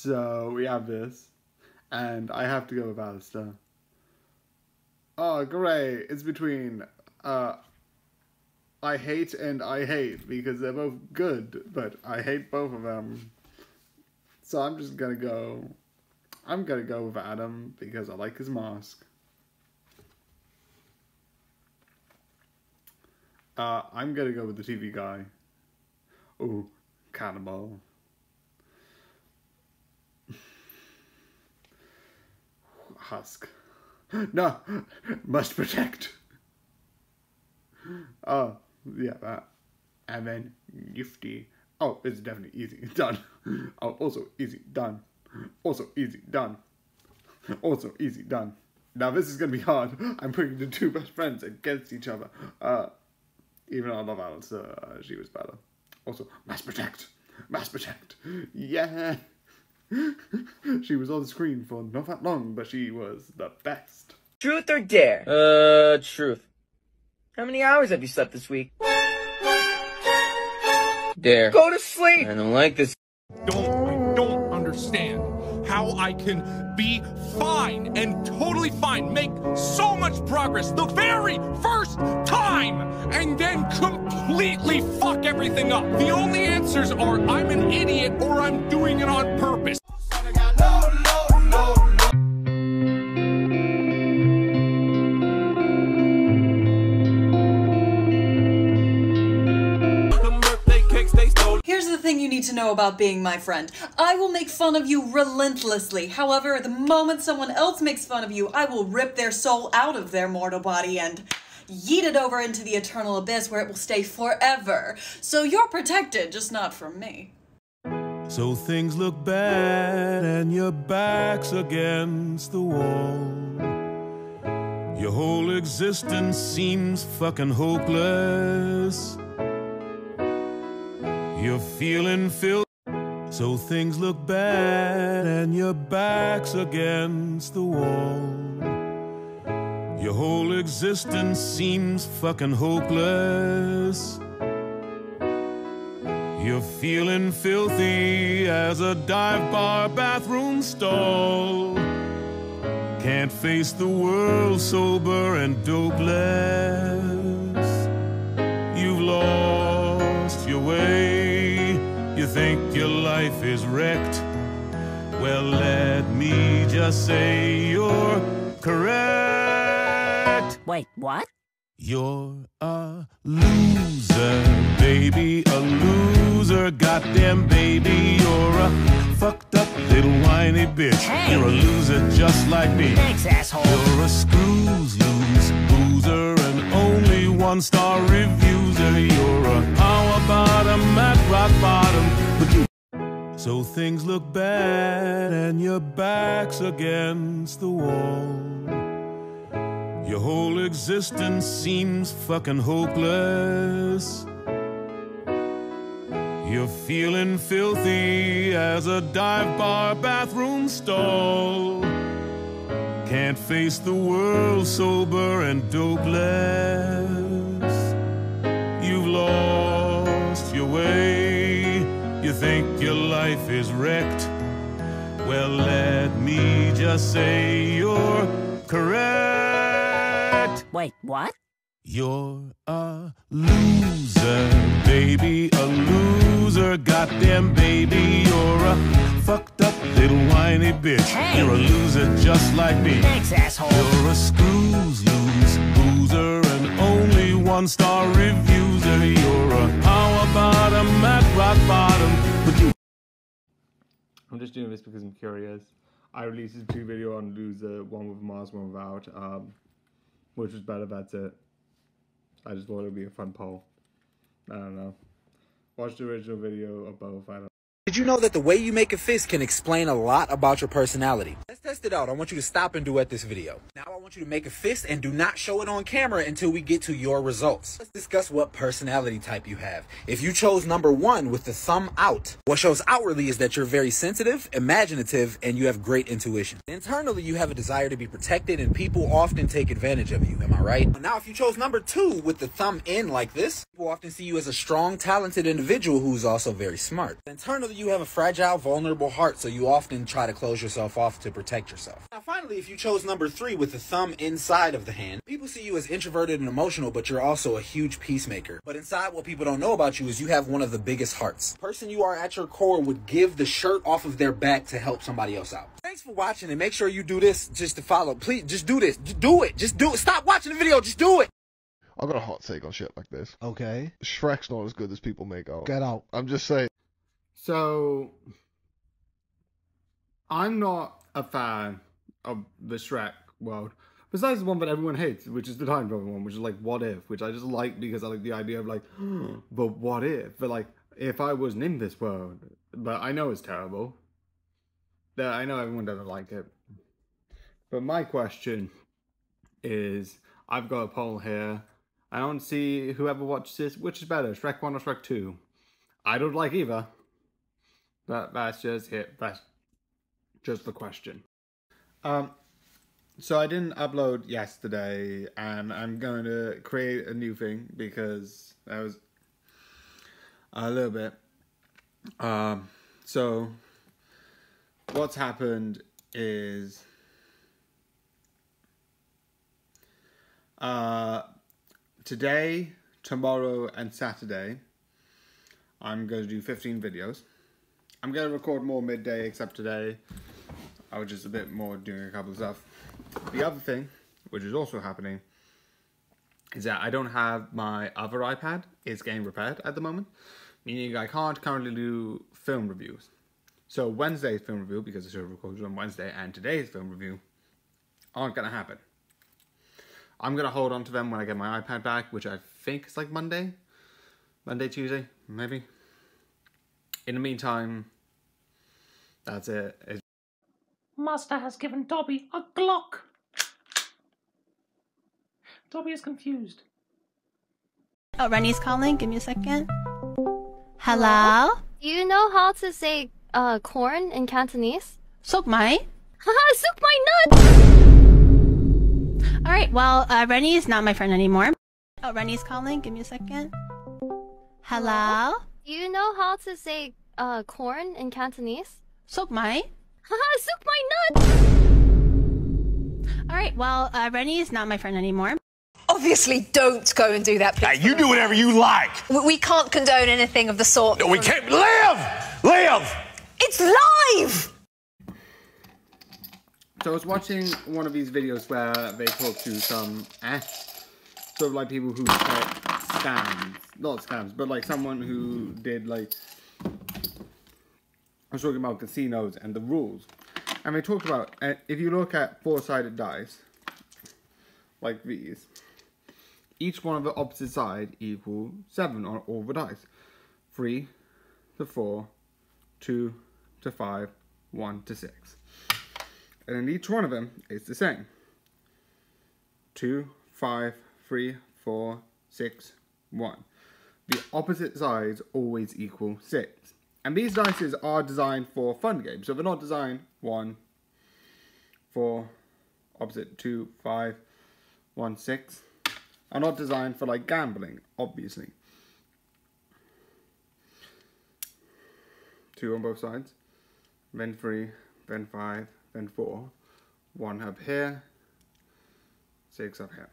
So we have this. And I have to go with Alistair. Oh, great. It's between I hate and I hate because they're both good, but I hate both of them. So I'm just gonna go. I'm gonna go with Adam because I like his mask. I'm gonna go with the TV guy. Ooh, Cannibal. Husk. No, must protect. Oh, yeah, that. And then Nifty. Oh, it's definitely easy. Done. Oh, also easy. Done. Also easy. Done. Also easy. Done. Now this is going to be hard. I'm putting the two best friends against each other. Even though I love Alice, she was better. Also, Mass Protect. Mass Protect. Yeah. She was on the screen for not that long, but she was the best. Truth or dare? Truth. How many hours have you slept this week? Dare. Go to sleep! I don't like this. I don't understand how I can be fine and totally fine, make so much progress the very first time, and then completely fuck everything up. The only answers are I'm an idiot or I'm doing it on purpose. Here's the thing you need to know about being my friend. I will make fun of you relentlessly. However, the moment someone else makes fun of you, I will rip their soul out of their mortal body and yeet it over into the eternal abyss where it will stay forever. So you're protected, just not from me. So things look bad and your back's against the wall. Your whole existence seems fucking hopeless. You're feeling filthy. So things look bad and your back's against the wall. Your whole existence seems fucking hopeless. You're feeling filthy as a dive bar bathroom stall. Can't face the world sober and dopeless. You've lost your way. You think your life is wrecked. Well, let me just say you're correct. Wait, what? You're a loser, baby, a loser. Goddamn, baby, you're a fucked up little whiny bitch. Hey. You're a loser just like me. Thanks, asshole. You're a screws loose loser and only one-star reviewer. You're a power bottom at rock bottom. But you. So things look bad and your back's against the wall. Your whole existence seems fucking hopeless. You're feeling filthy as a dive bar bathroom stall. Can't face the world sober and dopeless. You've lost your way. You think your life is wrecked. Well, let me just say you're correct. Wait, what? You're a loser, baby, a loser. Goddamn, baby, you're a fucked up little whiny bitch. Hey. You're a loser just like me. Thanks, asshole. You're a screws loose loser and only one-star reviewer. You're a power bottom at rock bottom. But you. I'm just doing this because I'm curious. I released a 2 video on Loser, one with Mars, one without. Which was better, that's it. I just thought it would be a fun poll. I don't know. Watch the original video of both. I don't know. Did you know that the way you make a fist can explain a lot about your personality? Let's test it out. I want you to stop and duet this video. Now I want you to make a fist and do not show it on camera until we get to your results. Let's discuss what personality type you have. If you chose number 1 with the thumb out, what shows outwardly is that you're very sensitive, imaginative, and you have great intuition. Internally, you have a desire to be protected and people often take advantage of you. Am I right? Now, if you chose number 2 with the thumb in like this, people often see you as a strong, talented individual who's also very smart. Internally, you have a fragile, vulnerable heart, so you often try to close yourself off to protect yourself. Now, finally, if you chose number 3 with the thumb inside of the hand, people see you as introverted and emotional, but you're also a huge peacemaker. But inside, what people don't know about you is you have one of the biggest hearts. The person you are at your core would give the shirt off of their back to help somebody else out. Thanks for watching, and make sure you do this just to follow. Please, just do this. Just do it. Just do it. Stop watching the video. Just do it. I got a hot take on shit like this. Okay. Shrek's not as good as people make out. Get out. I'm just saying. So, I'm not a fan of the Shrek world. Besides the one that everyone hates, which is the time travel one, which is like, what if? Which I just like because I like the idea of like, but what if? But like, if I wasn't in this world. But I know it's terrible. I know everyone doesn't like it. But my question is, I've got a poll here. I don't see whoever watches this, which is better, Shrek 1 or Shrek 2? I don't like either. But that's just it. That's just the question. So I didn't upload yesterday, and I'm going to create a new thing because that was a little bit. So what's happened is today, tomorrow, and Saturday, I'm going to do 15 videos. I'm going to record more midday, except today I was just a bit more doing a couple of stuff. The other thing, which is also happening, is that I don't have my other iPad. It's getting repaired at the moment, meaning I can't currently do film reviews. So Wednesday's film review, because the show records on Wednesday, and today's film review aren't going to happen. I'm going to hold on to them when I get my iPad back, which I think is like Monday, Tuesday, maybe. In the meantime, that's it. Master has given Dobby a Glock. Dobby is confused. Oh, Rennie's calling. Give me a second. Hello? Do you know how to say corn in Cantonese? Sok mai? Haha, suck my nuts! Alright, well, Rennie is not my friend anymore. Oh, Rennie's calling. Give me a second. Hello? Do you know how to say corn in Cantonese? Sok mai? Haha, suck my nuts! Alright, well, Rennie is not my friend anymore. Obviously, don't go and do that. Now, you do whatever you like. We can't condone anything of the sort. No, we can't. Live! Live! It's live! So I was watching one of these videos where they talk to some sort of like people who set scams. Not scams, but like someone who did like... I was talking about casinos and the rules. And they talked about, if you look at 4-sided dice, like these, each one of the opposite side equals 7 on all the dice. 3 to 4, 2 to 5, 1 to 6. And then each one of them is the same. 2, 5, 3, 4, 6, 1. The opposite sides always equal 6. And these dice are designed for fun games. So they're not designed 1, 4, opposite 2, 5, 1, 6. Are not designed for like gambling, obviously. 2 on both sides. Then 3, then 5, then 4. 1 up here. 6 up here.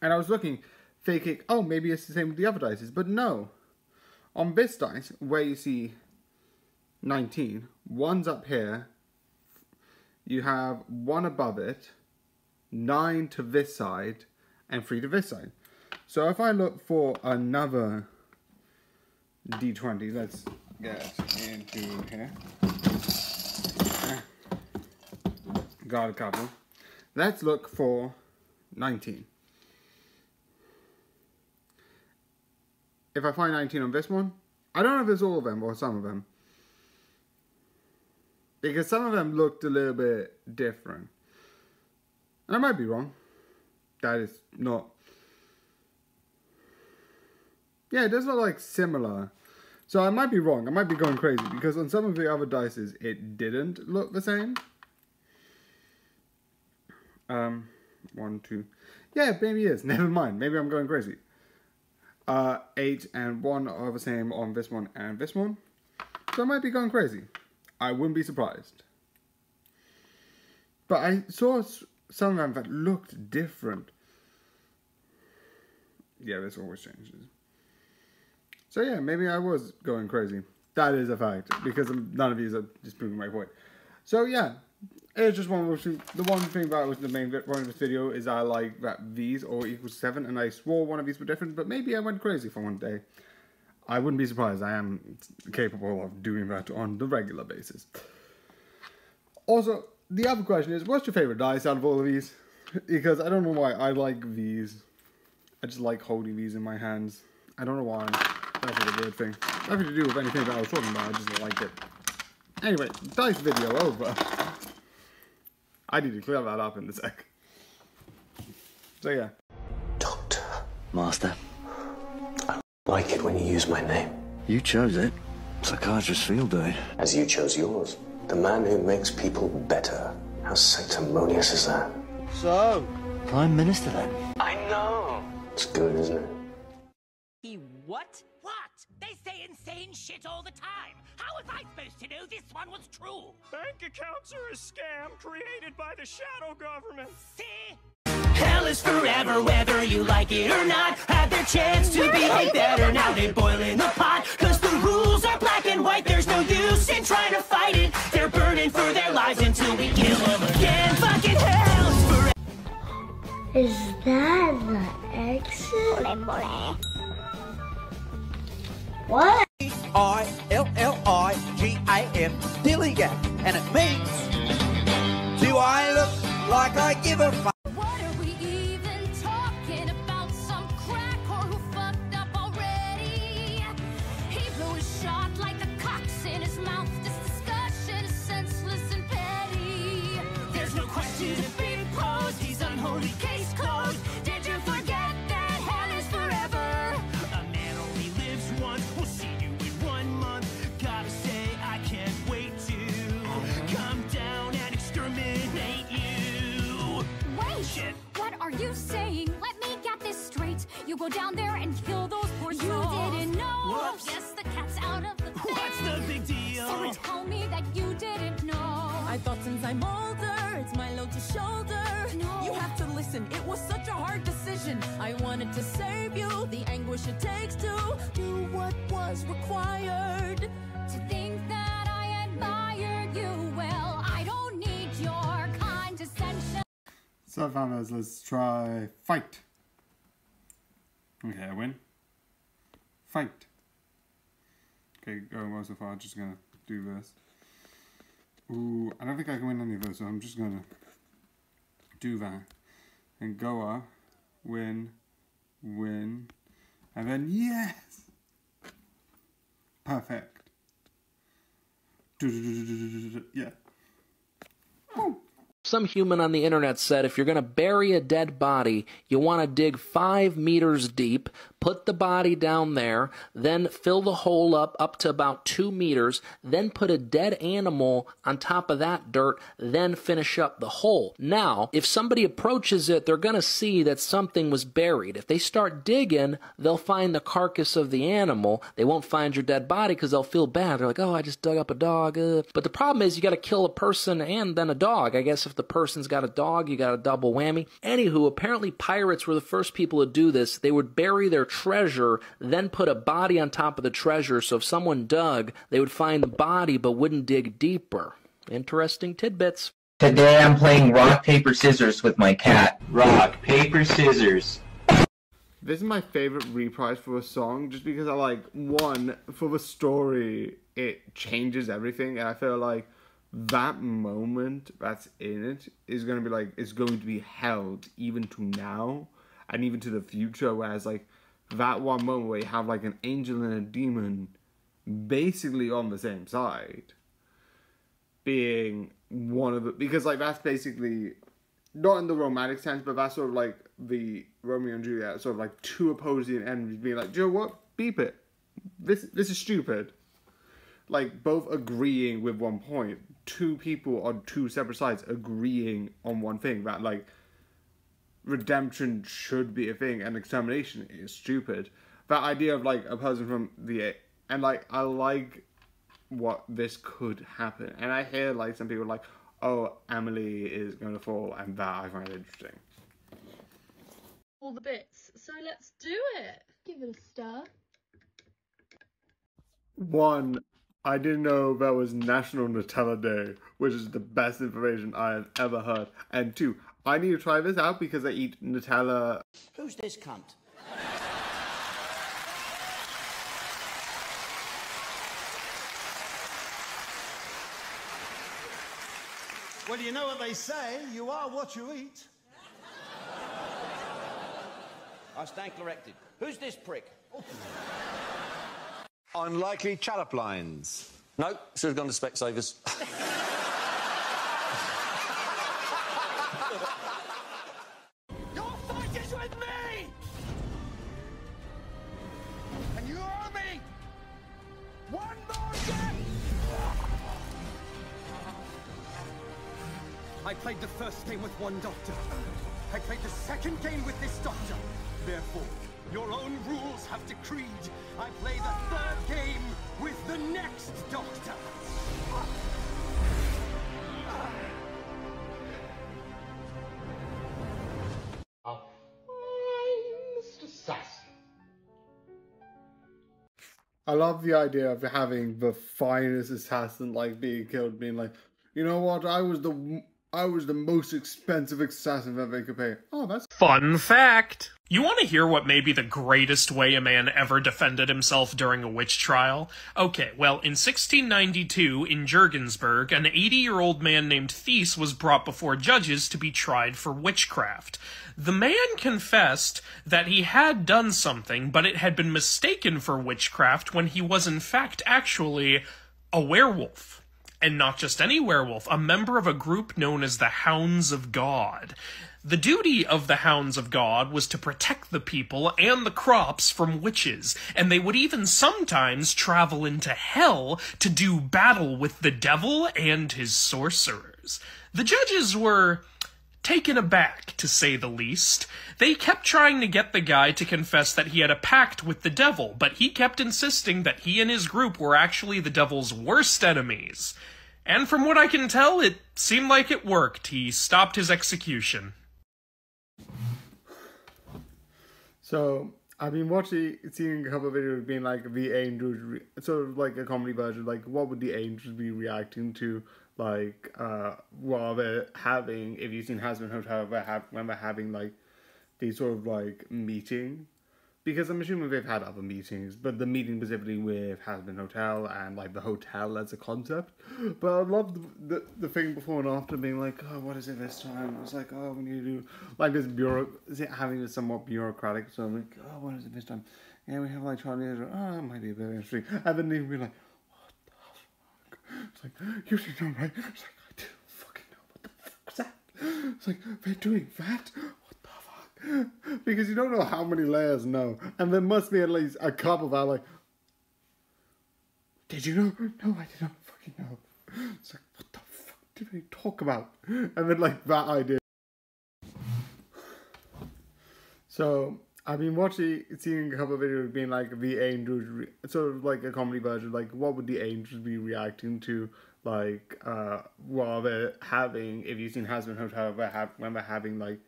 And I was looking, thinking, oh, maybe it's the same with the other dice. But no. On this dice, where you see 19, 1's up here. You have 1 above it, 9 to this side, and 3 to this side. So if I look for another D20, let's get into here. Got a couple. Let's look for 19. If I find 19 on this one, I don't know if it's all of them or some of them. Because some of them looked a little bit different. And I might be wrong. That is not... Yeah, it does look like similar. So I might be wrong. I might be going crazy. Because on some of the other dices, it didn't look the same. 1, 2... Yeah, maybe it is. Never mind. Maybe I'm going crazy. 8 and 1 are the same on this one and this one. So I might be going crazy. I wouldn't be surprised. But I saw some of them that looked different. Yeah, this always changes. So yeah, maybe I was going crazy. That is a fact, because none of you are disproving my point. So yeah, it's just one of the one thing that was the main point of this video is I like that these all equals 7, and I swore one of these were different, but maybe I went crazy for one day. I wouldn't be surprised. I am capable of doing that on the regular basis. Also, the other question is, what's your favorite dice out of all of these? Because I don't know why I like these. I just like holding these in my hands. I don't know why. That's a weird thing. Nothing to do with anything that I was talking about. I just like it. Anyway, dice video over. I need to clear that up in a sec. So yeah. Doctor. Master. I like it when you use my name. You chose it. Psychiatrist field day. As you chose yours. The man who makes people better. How sanctimonious is that? So, Prime Minister then? I know. It's good, isn't it? He what? What? They say insane shit all the time. How was I supposed to know this one was true? Bank accounts are a scam created by the shadow government. See? Hell is forever, whether you like it or not. Had their chance to behave better, now they boil in the pot. Cause the rules are black and white, there's no use in trying to fight it. They're burning for their lives until we kill them again. Fucking hell is forever. Is that the exit? What? Dilligan, Dilligan, and it means, do I look like I give a fuck? What are we even talking about? Some crack or who fucked up already? He blew his shot like the cocks in his mouth. This discussion is senseless and petty. There's no question to be posed. He's unholy, case closed. Did you forget that hell is forever? A man only lives once. We'll see you in 1 month. Gotta say, I can't wait to come down and exterminate you. Wait! Shit. What are you saying? Let me get this straight. You go down there and kill those poor souls. You didn't know. Whoops. Yes, the cat's out of the bag. What's the big deal? So tell me that you didn't know. I thought since I'm older, it's my load to shoulder. No. You have to listen, it was such a hard decision. I wanted to save you, the anguish it takes to do what was required. To think that I admired you, well, I don't need your condescension. So farmers, let's try fight. Okay, I win. Fight. Okay, going well so far, just gonna do this. Ooh, I don't think I can win any of those, so I'm just gonna do that. And go up, win, and then yes! Perfect. Yeah. Woo. Some human on the internet said if you're going to bury a dead body, you want to dig 5 meters deep, put the body down there, then fill the hole up to about 2 meters, then put a dead animal on top of that dirt, then finish up the hole. Now, if somebody approaches it, they're going to see that something was buried. If they start digging, they'll find the carcass of the animal. They won't find your dead body because they'll feel bad. They're like, oh, I just dug up a dog. But the problem is you got to kill a person and then a dog. I guess if the person's got a dog, you got a double whammy. Anywho, apparently pirates were the first people to do this. They would bury their treasure, then put a body on top of the treasure, so if someone dug, they would find the body but wouldn't dig deeper. Interesting tidbits. Today I'm playing rock, paper, scissors with my cat. Rock, paper, scissors. This is my favorite reprise for a song, just because I like, one, for the story, it changes everything, and I feel like that moment that's in it is going to be like, it's going to be held even to now and even to the future, whereas like that one moment where you have like an angel and a demon basically on the same side being one of the, because like that's basically not in the romantic sense, but that's sort of like the Romeo and Juliet, sort of like two opposing enemies being like, do you know what, beep it, this is stupid. Like, both agreeing with one point. Two people on two separate sides agreeing on one thing. That, like, redemption should be a thing and extermination is stupid. That idea of, like, a person from the... And, like, I like what this could happen. And I hear like some people like, oh, Emily is going to fall, and that I find interesting. All the bits, so let's do it. Give it a stir. One, I didn't know that was National Nutella Day, which is the best information I have ever heard. And two, I need to try this out because I eat Nutella. Who's this cunt? Well, you know what they say, you are what you eat. I stand corrected. Who's this prick? Unlikely challop lines. No, should have gone to Specsavers. Your fight is with me! And you owe me one more game! I played the first game with one doctor. I played the second game with this doctor. Therefore, your own rules have decreed I play the third game with the next doctor. Mr. Sass. I love the idea of having the finest assassin like being killed, being like, you know what, I was the most expensive assassin that they could pay. Oh, that's Fun fact! You want to hear what may be the greatest way a man ever defended himself during a witch trial? Okay, well, in 1692, in Jurgensburg, an 80-year-old man named Thies was brought before judges to be tried for witchcraft. The man confessed that he had done something, but it had been mistaken for witchcraft when he was in fact actually a werewolf. And not just any werewolf, a member of a group known as the Hounds of God. The duty of the Hounds of God was to protect the people and the crops from witches, and they would even sometimes travel into hell to do battle with the devil and his sorcerers. The judges were taken aback, to say the least. They kept trying to get the guy to confess that he had a pact with the devil, but he kept insisting that he and his group were actually the devil's worst enemies. And from what I can tell, it seemed like it worked. He stopped his execution. So, I've been seeing a couple of videos being like the angels, sort of like a comedy version, like what would the angels be reacting to, like, while they're having, if you've seen Hazbin Hotel, when they're having like these sort of like meeting, because I'm assuming they've had other meetings, but the meeting specifically with Hazbin Hotel and like the hotel as a concept. But I love the thing before and after being like, oh, what is it this time? It's like, oh, we need to do like this having this somewhat bureaucratic. So I'm like, oh, what is it this time? Yeah, we have like Charlie. Oh, it might be a bit interesting. And then they'll be like, what the fuck? It's like, you should know, right? It's like, I didn't fucking know. What the fuck is that? It's like, they're doing that? Because you don't know how many layers know. And there must be at least a couple that are like, did you know? No, I did not fucking know. It's like, what the fuck did they talk about? And then like that idea. So I've been seeing a couple of videos being like the angels, sort of like a comedy version, like what would the angels be reacting to, like, while they're having, if you've seen Hazbin Hotel, when they're having like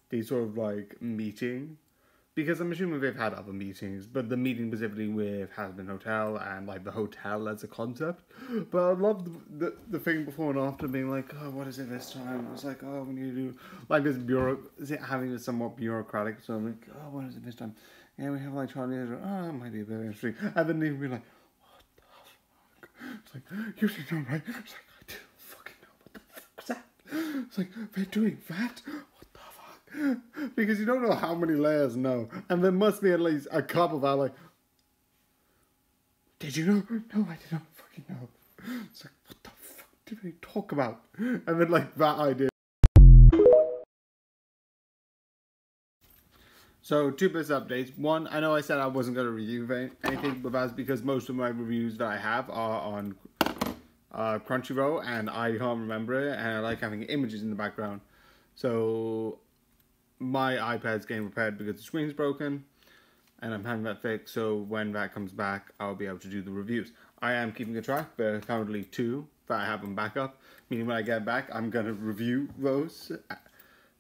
these sort of like meeting, because I'm assuming they've had other meetings, but the meeting specifically with Hazbin Hotel and like the hotel as a concept. But I love the thing before and after being like, oh, what is it this time? It's like, oh, we need to do like this having this somewhat bureaucratic. So I'm like, oh, what is it this time? Yeah, we have like Charlie. Oh, it might be a bit interesting. And then they'll be like, what the fuck? It's like, you should know, right? It's like, I didn't fucking know. What the fuck is that? It's like, they're doing that? Because you don't know how many layers know. And there must be at least a couple that are like, did you know? No, I did not fucking know. It's like, what the fuck did they talk about? And then like that idea. So, two bits updates. One, I know I said I wasn't going to review anything, but that's because most of my reviews that I have are on Crunchyroll, and I can't remember it, and I like having images in the background. So my iPad's getting repaired because the screen's broken, and I'm having that fixed, so when that comes back, I'll be able to do the reviews. I am keeping a track. There are currently 2 that I have on backup. Meaning when I get back, I'm going to review those.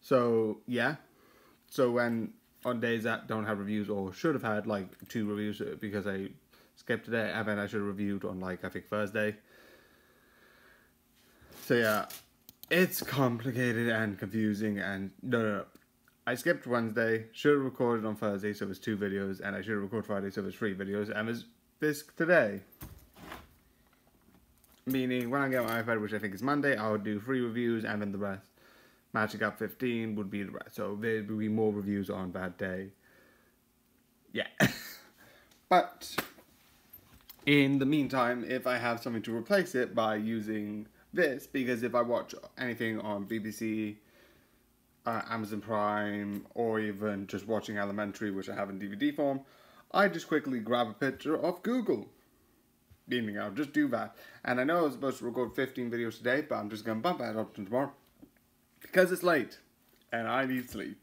So, yeah. So when on days that don't have reviews, or should have had like 2 reviews because I skipped today, and then I should have reviewed on like I think Thursday. So yeah, it's complicated and confusing, and no. I skipped Wednesday, should have recorded on Thursday, so it was 2 videos, and I should have recorded Friday, so it was 3 videos, and there's this today. Meaning, when I get my iPad, which I think is Monday, I'll do 3 reviews, and then the rest. Magic Up 15 would be the rest, so there will be more reviews on that day. Yeah. But, in the meantime, if I have something to replace it by using this, because if I watch anything on BBC, Amazon Prime, or even just watching Elementary, which I have in DVD form, I just quickly grab a picture of Google. Meaning I'll just do that. And I know I was supposed to record 15 videos today, but I'm just going to bump that up to tomorrow. Because it's late, and I need sleep.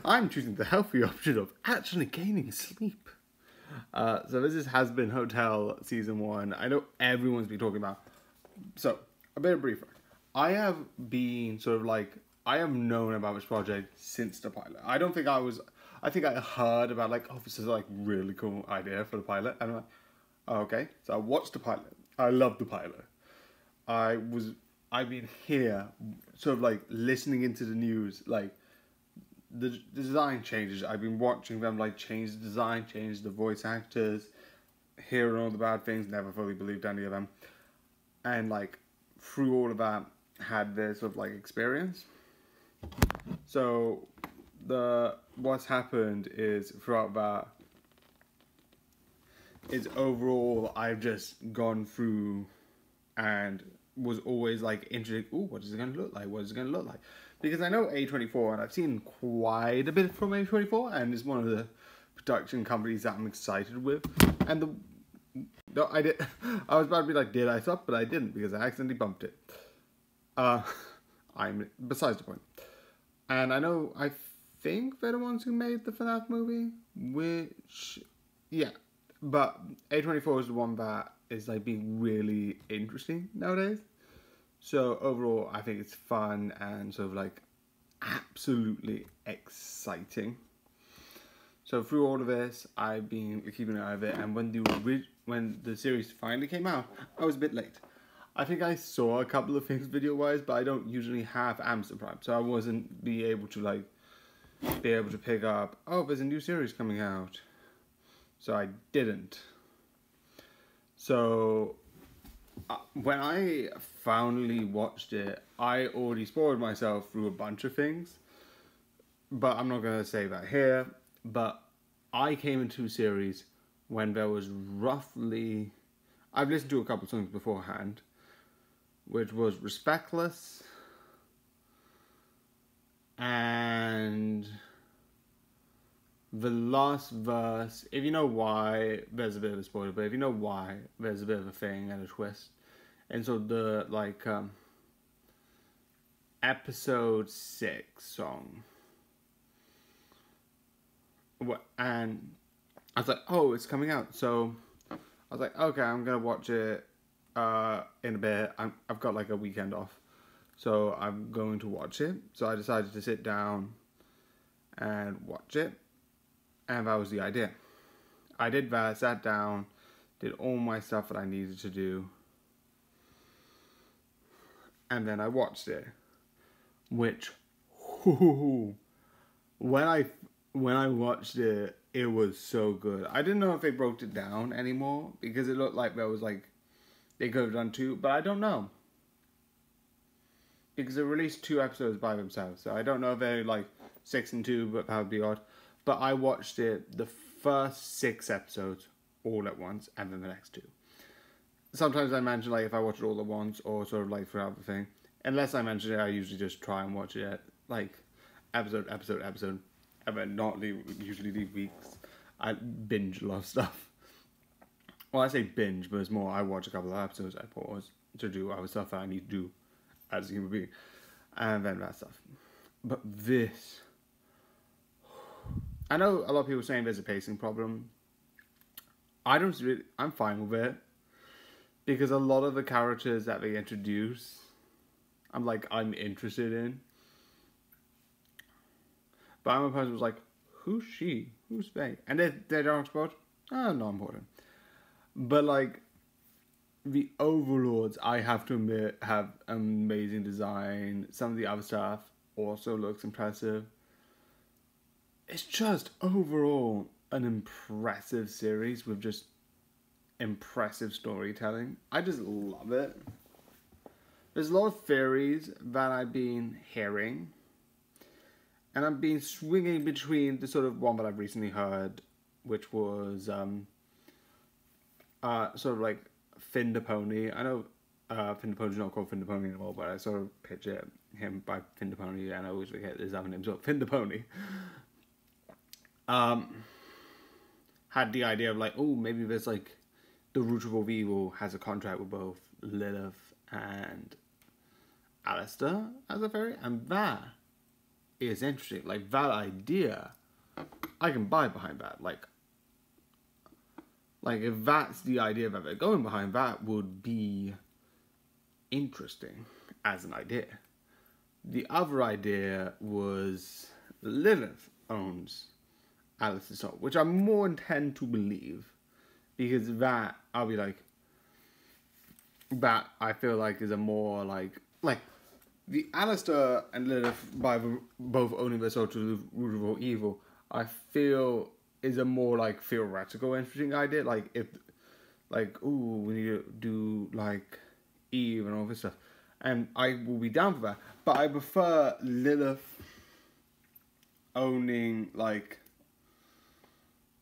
I'm choosing the healthy option of actually gaining sleep. So this is Has Been Hotel Season 1. I know everyone's been talking about. So, a bit of briefer. I have been sort of like, I have known about this project since the pilot. I think I heard about like, oh, this is like really cool idea for the pilot. And I'm like, oh, okay. So I watched the pilot. I loved the pilot. I've been here sort of like listening into the news, like the design changes. I've been watching them like change the design, change the voice actors, hearing all the bad things, never fully believed any of them. And like through all of that, had this sort of like experience. So what's happened is throughout that is overall I've just gone through and was always like interested. Ooh, what is it going to look like? What is it going to look like? Because I know A24, and I've seen quite a bit from A24, and it's one of the production companies that I'm excited with. And I was about to be like, did I stop? But I didn't, because I accidentally bumped it. I'm besides the point. And I think they're the ones who made the FNAF movie, which, yeah. But A24 is the one that is like being really interesting nowadays. So overall, I think it's fun and sort of like absolutely exciting. So through all of this, I've been keeping an eye on it, and when the series finally came out, I was a bit late. I think I saw a couple of things video-wise, but I don't usually have Amazon Prime, so I wasn't able to pick up, oh, there's a new series coming out. So I didn't. So when I finally watched it, I already spoiled myself through a bunch of things, but I'm not going to say that here. But I came into a series when there was roughly, I've listened to a couple of songs beforehand, which was Respectless and the last verse. If you know why, there's a bit of a spoiler, but if you know why, there's a bit of a thing and a twist. And so the episode 6 song, and I was like, oh, it's coming out. So I was like, okay, I'm gonna watch it in a bit. I've got like a weekend off, so I'm going to watch it. So I decided to sit down and watch it, and that was the idea. I did that, sat down, did all my stuff that I needed to do, and then I watched it. Which, when I watched it, it was so good. I didn't know if they broke it down anymore, because it looked like there was like, they could have done 2, but I don't know. Because they released 2 episodes by themselves, so I don't know if they're like 6 and 2, but that would be odd. But I watched it, the first 6 episodes, all at once, and then the next 2. Sometimes I mention like if I watch it all at once, or sort of like throughout the thing. Unless I mention it, I usually just try and watch it like episode, and then not usually leave weeks. I binge a lot of stuff. Well, I say binge, but it's more I watch a couple of episodes, I pause to do other stuff that I need to do as a human being, and then that stuff. But this, I know a lot of people are saying there's a pacing problem. I'm fine with it. Because a lot of the characters that they introduce, I'm interested in. But I'm a person who's like, who's she? Who's they? And they don't explode? Oh, not important. But like, the overlords, I have to admit, have amazing design. Some of the other stuff also looks impressive. It's just overall an impressive series with just impressive storytelling. I just love it. There's a lot of theories that I've been hearing, and I've been swinging between the sort of one that I've recently heard, which was sort of like Finn the Pony. I know Finn the Pony's not called Finn the Pony anymore, but I sort of picture him by Finn the Pony, and I always forget his other name, so Finn the Pony. Had the idea of like, oh, maybe there's like the root of all evil has a contract with both Lilith and Alistair as a fairy, and that is interesting. Like, that idea, I can buy behind that. Like if that's the idea that they're going behind, that would be interesting as an idea. The other idea was Lilith owns Alistair's soul, which I more intend to believe, because that, I'll be like, that I feel like is a more like the Alistair and Lilith by both owning their soul to the root of all evil, I feel is a more like theoretical interesting idea. Like, if ooh, we need to do like Eve and all this stuff, and I will be down for that, but I prefer Lilith owning, like,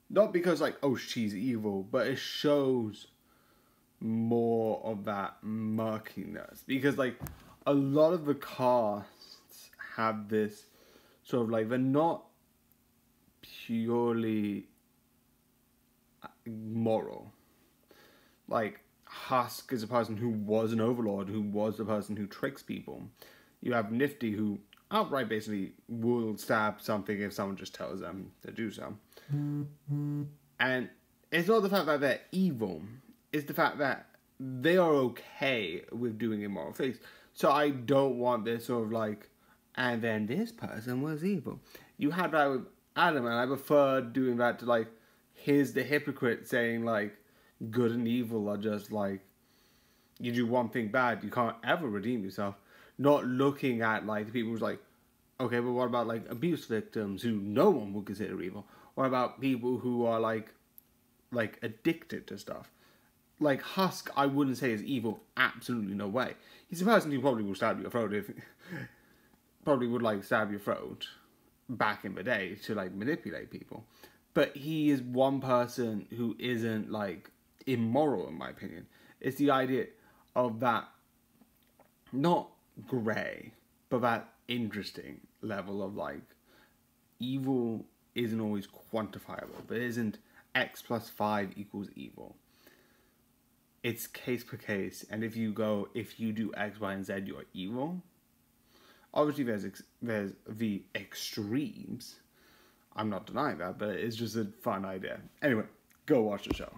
not because like, oh, she's evil, but it shows more of that murkiness, because like a lot of the casts have this sort of like, they're not purely moral. Like, Husk is a person who was an overlord, who was the person who tricks people. You have Nifty, who outright basically will stab something if someone just tells them to do so. And it's not the fact that they're evil, it's the fact that they are okay with doing immoral things. So I don't want this sort of like, and then this person was evil. You had that with Adam, and I prefer doing that to like, here's the hypocrite saying like, good and evil are just like, you do one thing bad, you can't ever redeem yourself. Not looking at like the people who's like, okay, but what about like abuse victims who no one would consider evil? What about people who are like addicted to stuff? Like Husk, I wouldn't say is evil. Absolutely no way. He's a person who probably will stab your throat probably would like stab your throat back in the day to like manipulate people. But he is one person who isn't like immoral, in my opinion. It's the idea of that, not grey, but that interesting level of like, evil isn't always quantifiable, but it isn't X plus 5 equals evil. It's case per case, and if you do X, Y, and Z, you're evil. Obviously, there's the extremes. I'm not denying that, but it's just a fun idea. Anyway, go watch the show.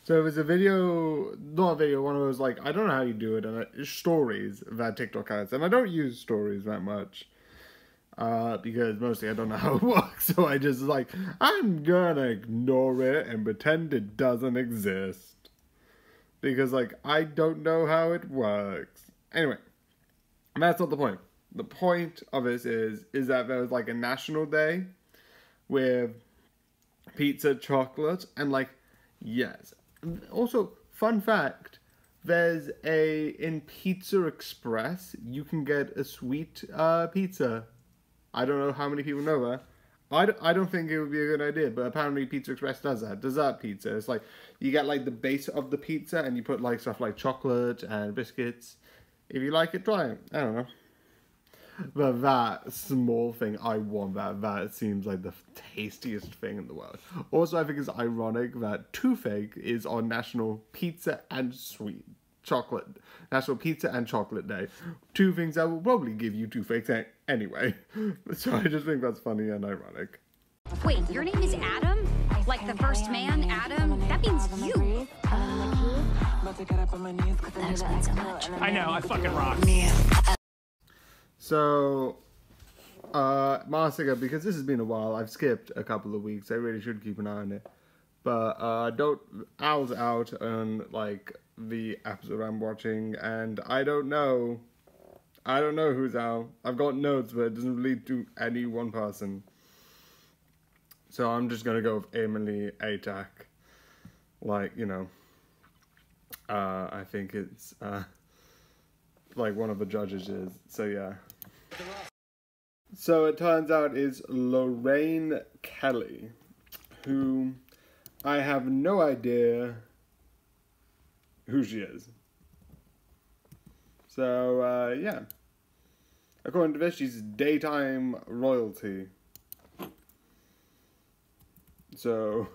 So it was a video, not a video, one of those, like, I don't know how you do it, and stories that TikTok has. And I don't use stories that much. Because mostly I don't know how it works. So I just like, I'm gonna ignore it and pretend it doesn't exist. Because, like, I don't know how it works. Anyway, that's not the point. The point of this is that there was, like, a national day with pizza, chocolate, and, like, yes. Also, fun fact, there's in Pizza Express, you can get a sweet pizza. I don't know how many people know that. I don't think it would be a good idea, but apparently Pizza Express does that. Dessert pizza. It's like, you get like the base of the pizza and you put like stuff like chocolate and biscuits. If you like it, try it. I don't know. But that small thing, I want that. That seems like the tastiest thing in the world. Also, I think it's ironic that Toothache is on National Pizza and Sweet Chocolate. National Pizza and Chocolate Day. Two things that will probably give you toothache anyway. So I just think that's funny and ironic. Wait, your name is Adam? Like the first man, Adam? That means you. That explains so much. I know, I fucking rock. So, Marsica, because this has been a while, I've skipped a couple of weeks. I really should keep an eye on it. But, Owl's out on, like, the episode I'm watching, and I don't know who's Owl. I've got notes, but it doesn't lead to any one person. So I'm just gonna go with Emily Atack. Like, you know, I think it's, like one of the judges is. So, yeah. So it turns out it's Lorraine Kelly, who I have no idea who she is. So, yeah. According to this, she's daytime royalty. So,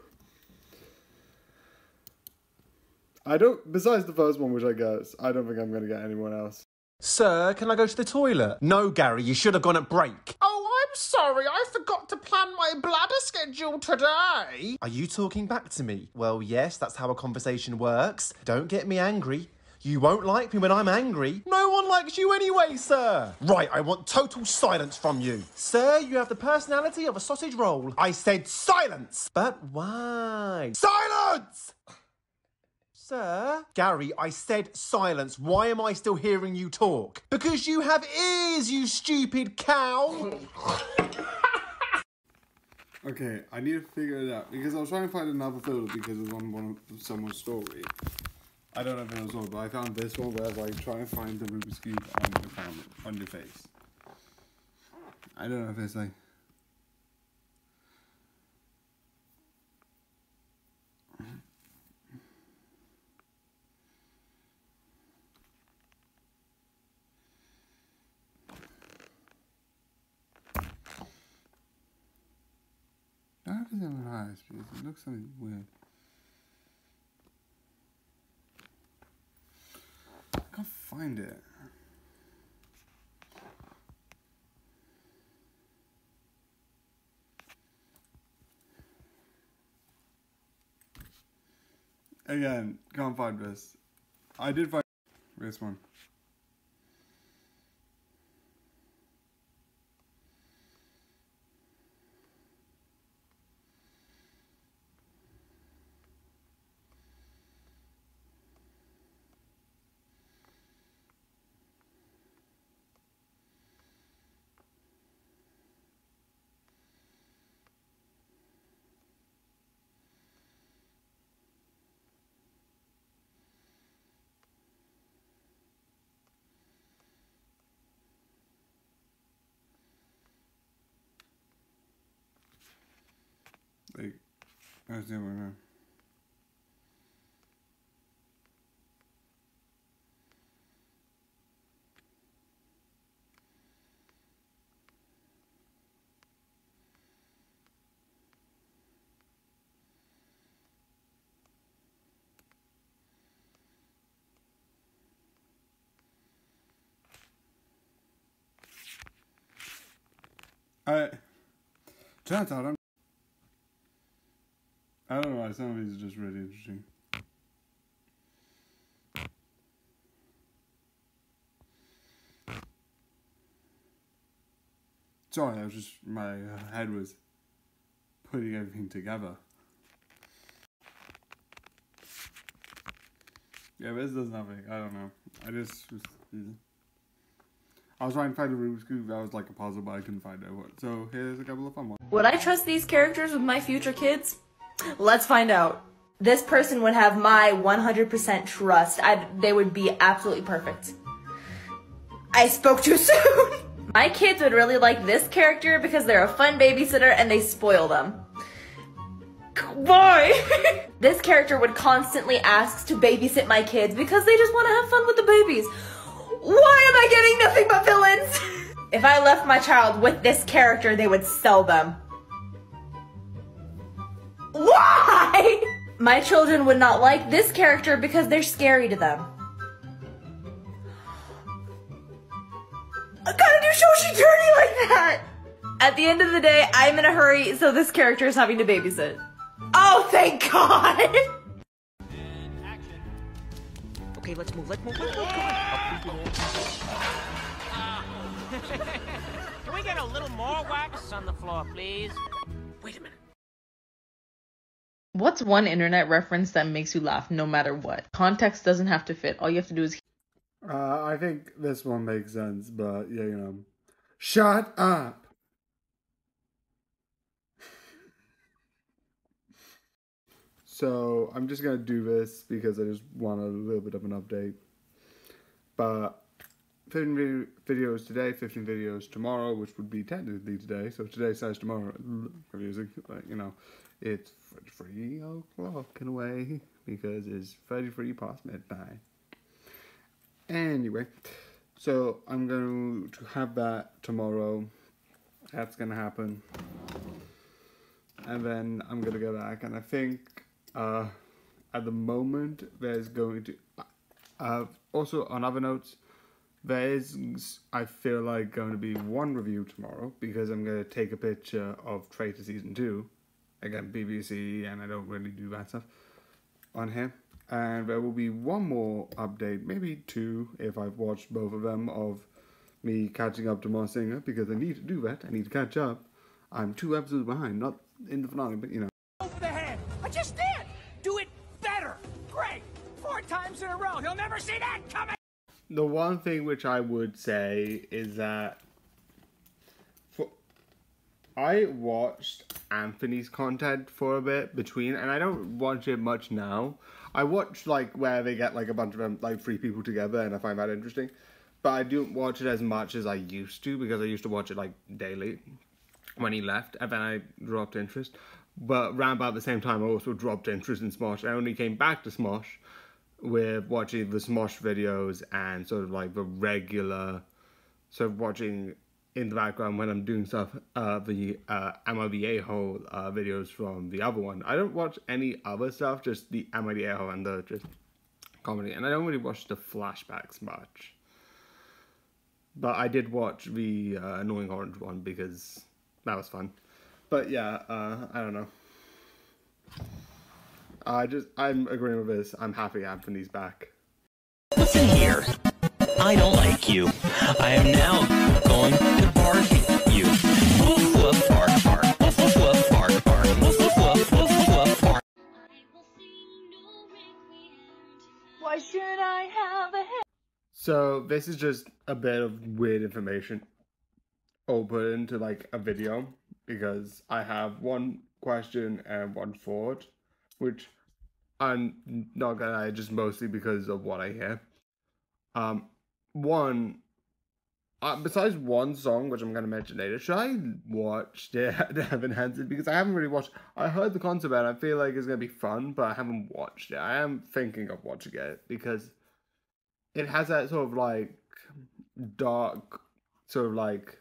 besides the first one, which I guess, I don't think I'm going to get anyone else. Sir, can I go to the toilet? No, Gary, you should have gone at break. Oh, I'm sorry, I forgot to plan my bladder schedule today. Are you talking back to me? Well, yes, that's how a conversation works. Don't get me angry. You won't like me when I'm angry. No one likes you anyway, sir. Right, I want total silence from you. Sir, you have the personality of a sausage roll. I said silence. But why? Silence! Sir? Gary, I said silence. Why am I still hearing you talk? Because you have ears, you stupid cow! Okay, I need to figure it out, because I was trying to find another photo because it was on one of someone's story. I don't know if it was all, but I found this one where I was like trying to find the Rubik's Cube on your camera, on your face. I don't know if it's like... How does it have eyes? Because it looks something weird. I can't find it. Again, can't find this. I did find this one. Like, that's the one now. Turns out I don't know why, some of these are just really interesting. Sorry, I was just, my head was putting everything together. Yeah, this does nothing. I don't know. I was trying to find a Rubik's Cube that was like a puzzle, but I couldn't find it. So here's a couple of fun ones. Would I trust these characters with my future kids? Let's find out. This person would have my 100% trust. They would be absolutely perfect. I spoke too soon. My kids would really like this character because they're a fun babysitter and they spoil them. Why? This character would constantly ask to babysit my kids because they just want to have fun with the babies. Why am I getting nothing but villains? If I left my child with this character, they would sell them. Why? My children would not like this character because they're scary to them. I gotta do Shoshi like that! At the end of the day, I'm in a hurry, so this character is having to babysit. Oh, thank God! Okay, let's move, come on. Can we get a little more wax on the floor, please? Wait a minute. What's one internet reference that makes you laugh no matter what? Context doesn't have to fit. All you have to do is... I think this one makes sense, but yeah, you know. Shut up! So, I'm just gonna do this because I just want a little bit of an update. But 15 videos today, 15 videos tomorrow, which would be technically today. So today says tomorrow. Confusing, but you know, it's 3 o'clock in a way because it's 33 past midnight. Anyway, so I'm going to have that tomorrow. That's going to happen. And then I'm going to go back. And I think at the moment there's going to... also, on other notes, there's, I feel like, going to be one review tomorrow. Because I'm going to take a picture of Traitor Season 2. Again, BBC, and I don't really do that stuff on here. And there will be one more update, maybe 2, if I've watched both of them, of me catching up to Mars Singer, because I need to do that. I need to catch up. I'm 2 episodes behind, not in the finale, but you know. Over the head. I just did. Do it better. Great. 4 times in a row. He'll never see that coming. The one thing which I would say is that I watched Anthony's content for a bit between, and I don't watch it much now. I watch like where they get like a bunch of them, like 3 people together, and I find that interesting. But I don't watch it as much as I used to, because I used to watch it like daily when he left, and then I dropped interest. But around about the same time, I also dropped interest in Smosh. I only came back to Smosh with watching the Smosh videos and sort of like the regular, sort of watching in the background when I'm doing stuff, the Am I the A-Hole videos from the other one. I don't watch any other stuff, just the Am I the A-Hole and the just comedy. And I don't really watch the flashbacks much. But I did watch the Annoying Orange one because that was fun. But yeah, I don't know. I'm agreeing with this. I'm happy Anthony's back. Listen here. I don't like you. I am now going to bark you. Woof woof bark bark. Woof woof woof bark bark. Woof woof woof woof woof bark. Why should I have a head? So this is just a bit of weird information all put into like a video, because I have one question and one thought, which I'm not gonna lie, just mostly because of what I hear. One, besides one song, which I'm going to mention later, should I watch Devin Hansen? Because I haven't really watched. I heard the concept and I feel like it's going to be fun, but I haven't watched it. I am thinking of watching it because it has that sort of like dark, sort of like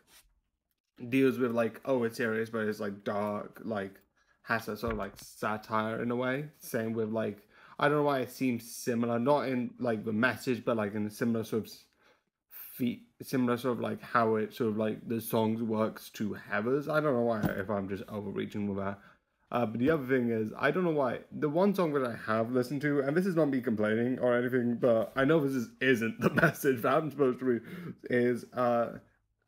deals with like, oh, it's serious, but it's like dark, like has that sort of like satire in a way. Same with like, I don't know why it seems similar, not in like the message, but like in a similar sort of similar sort of like how it sort of like the songs works to Heathers. I don't know why, if I'm just overreaching with that. But the other thing is, I don't know why, the one song that I have listened to, and this is not me complaining or anything, but I know this isn't the message that I'm supposed to read, is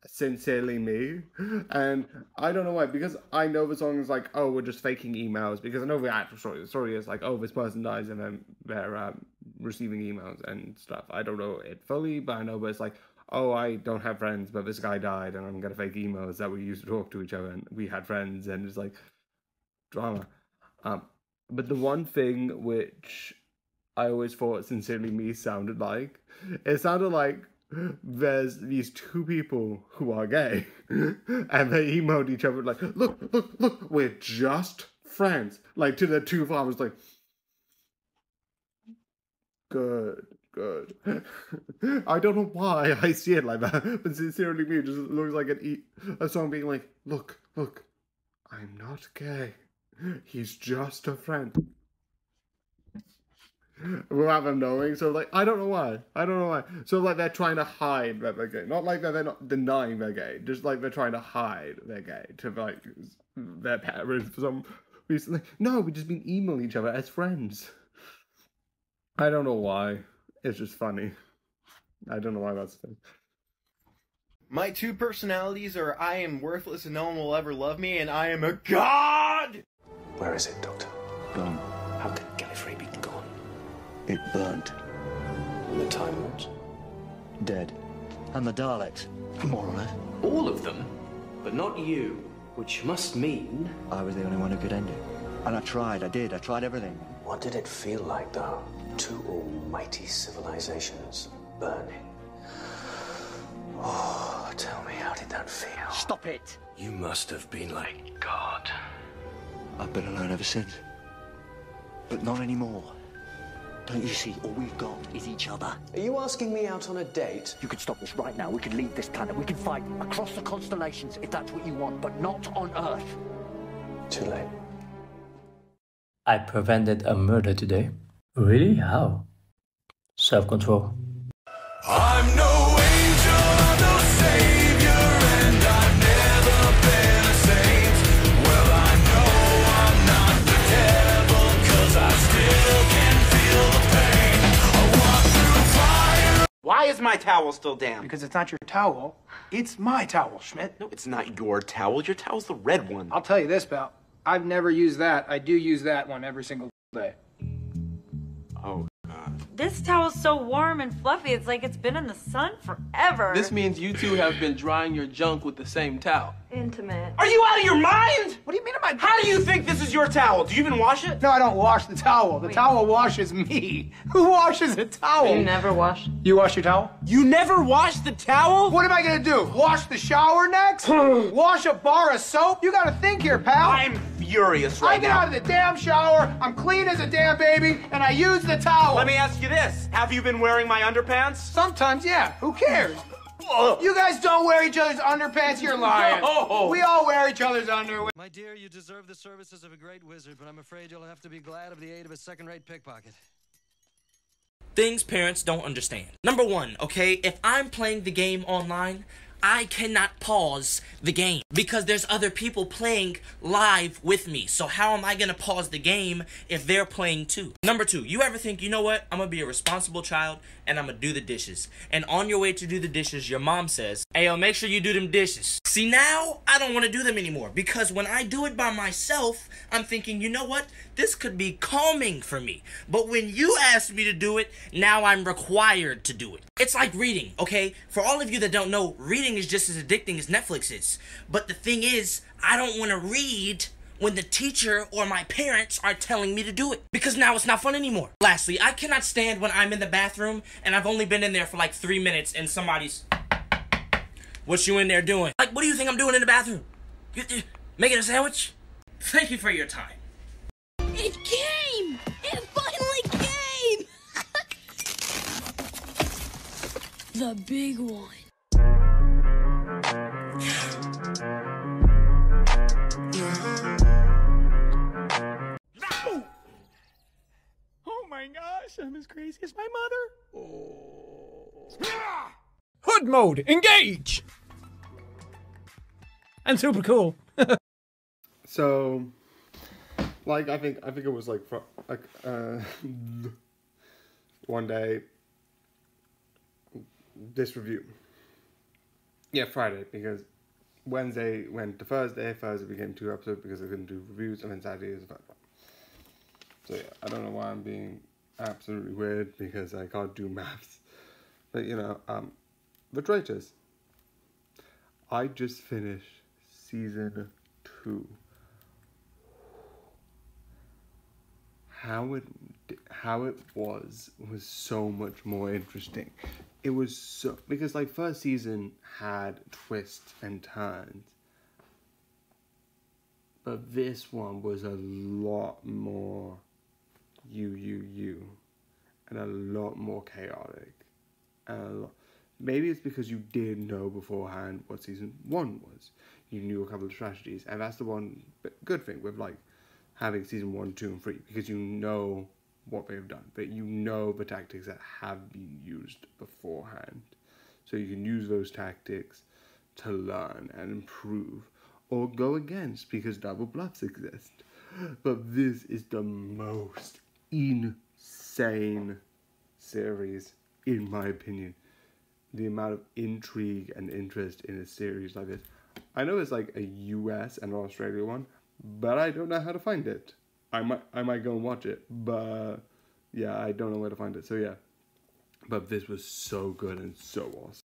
Sincerely Me, and I don't know why, because I know the song is like, oh, we're just faking emails, because I know the actual story. The story is like, oh, this person dies and then they're receiving emails and stuff. I don't know it fully, but I know it's like, oh, I don't have friends, but this guy died and I'm gonna fake emails that we used to talk to each other and we had friends, and it's like drama. But the one thing which I always thought Sincerely Me sounded like, it sounded like there's these two people who are gay and they emailed each other like, look, we're just friends. Like to the two fathers, like, good. I don't know why I see it like that, but Sincerely Me just looks like a song being like, look, I'm not gay. He's just a friend. Without them knowing, so like I don't know why. So like they're trying to hide that they're gay, not like that they're not denying they're gay, just like they're trying to hide they're gay to like their parents for some reason. Like, no, we just been emailing each other as friends. I don't know why. It's just funny. I don't know why that's the thing. My two personalities are I am worthless and no one will ever love me, and I am a god! Where is it, Doctor? Gone. How can Gallifrey be gone? It burnt. And the Time Lords? Dead. And the Daleks, more or less. All of them? But not you. Which must mean... I was the only one who could end it. And I tried everything. What did it feel like, though? Two almighty civilizations burning. Oh, tell me, how did that feel? Stop it! You must have been like God. I've been alone ever since. But not anymore. Don't you see, all we've got is each other. Are you asking me out on a date? You could stop this right now. We could leave this planet. We could fight across the constellations if that's what you want, but not on Earth. Too late. I prevented a murder today. Really? How? Self-control. I'm no angel, no savior, and I've never been a saint. Well, I know I'm not the devil, 'cause I still can feel the pain. I walk through fire. Why is my towel still damp? Because it's not your towel. It's my towel, Schmidt. No, it's not your towel. Your towel's the red one. I'll tell you this, pal. I've never used that. I do use that one every single day. Oh, God. This towel's so warm and fluffy, it's like it's been in the sun forever. This means you two have been drying your junk with the same towel. Intimate. Are you out of your mind? What do you mean am I? How do you think this is your towel? Do you even wash it? No, I don't wash the towel. The towel washes me. Who washes a towel? You never wash. You wash your towel? You never wash the towel? What am I gonna do? Wash the shower next? Wash a bar of soap? You gotta think here, pal. I'm furious right I get now. out of the damn shower, I'm clean as a damn baby, and I use the towel. Let me ask you this. Have you been wearing my underpants? Sometimes, yeah. Who cares? You guys don't wear each other's underpants, you're lying. No. We all wear each other's underwear. My dear, you deserve the services of a great wizard, but I'm afraid you'll have to be glad of the aid of a second-rate pickpocket. Things parents don't understand. Number one, okay, if I'm playing the game online, I cannot pause the game because there's other people playing live with me. So how am I gonna pause the game if they're playing too? Number two, you ever think, you know what, I'm gonna be a responsible child and I'm gonna do the dishes. And on your way to do the dishes, your mom says, hey, yo, make sure you do them dishes. See, now I don't wanna do them anymore because when I do it by myself, I'm thinking, you know what, this could be calming for me. But when you ask me to do it, now I'm required to do it. It's like reading, okay? For all of you that don't know, reading is just as addicting as Netflix is. But the thing is, I don't want to read when the teacher or my parents are telling me to do it. Because now it's not fun anymore. Lastly, I cannot stand when I'm in the bathroom and I've only been in there for like 3 minutes and somebody's... What you in there doing? Like, what do you think I'm doing in the bathroom? Making a sandwich? Thank you for your time. It came! It finally came! The big one. Oh my gosh, I'm as crazy as my mother. Hood mode, engage! I'm super cool. So, like, I think it was like one day, this review. Yeah, Friday, because Wednesday went to Thursday, Thursday became 2 episodes because I couldn't do reviews, and then Saturday is the first one. So yeah, I don't know why I'm being absolutely weird, because I can't do maths. But you know, The Traitors. I just finished season 2. How it was so much more interesting. It was so, because like first season had twists and turns, but this one was a lot more you, and a lot more chaotic, and maybe it's because you did know beforehand what season 1 was. You knew a couple of strategies, and that's the one good thing with like having season 1, 2, and 3, because you know what they've done, but you know the tactics that have been used beforehand, so you can use those tactics to learn and improve, or go against, because double bluffs exist. But this is the most insane series, in my opinion. The amount of intrigue and interest in a series like this. I know it's like a US and Australia one, but I don't know how to find it. I might go and watch it, but yeah, I don't know where to find it. So yeah, but this was so good and so awesome.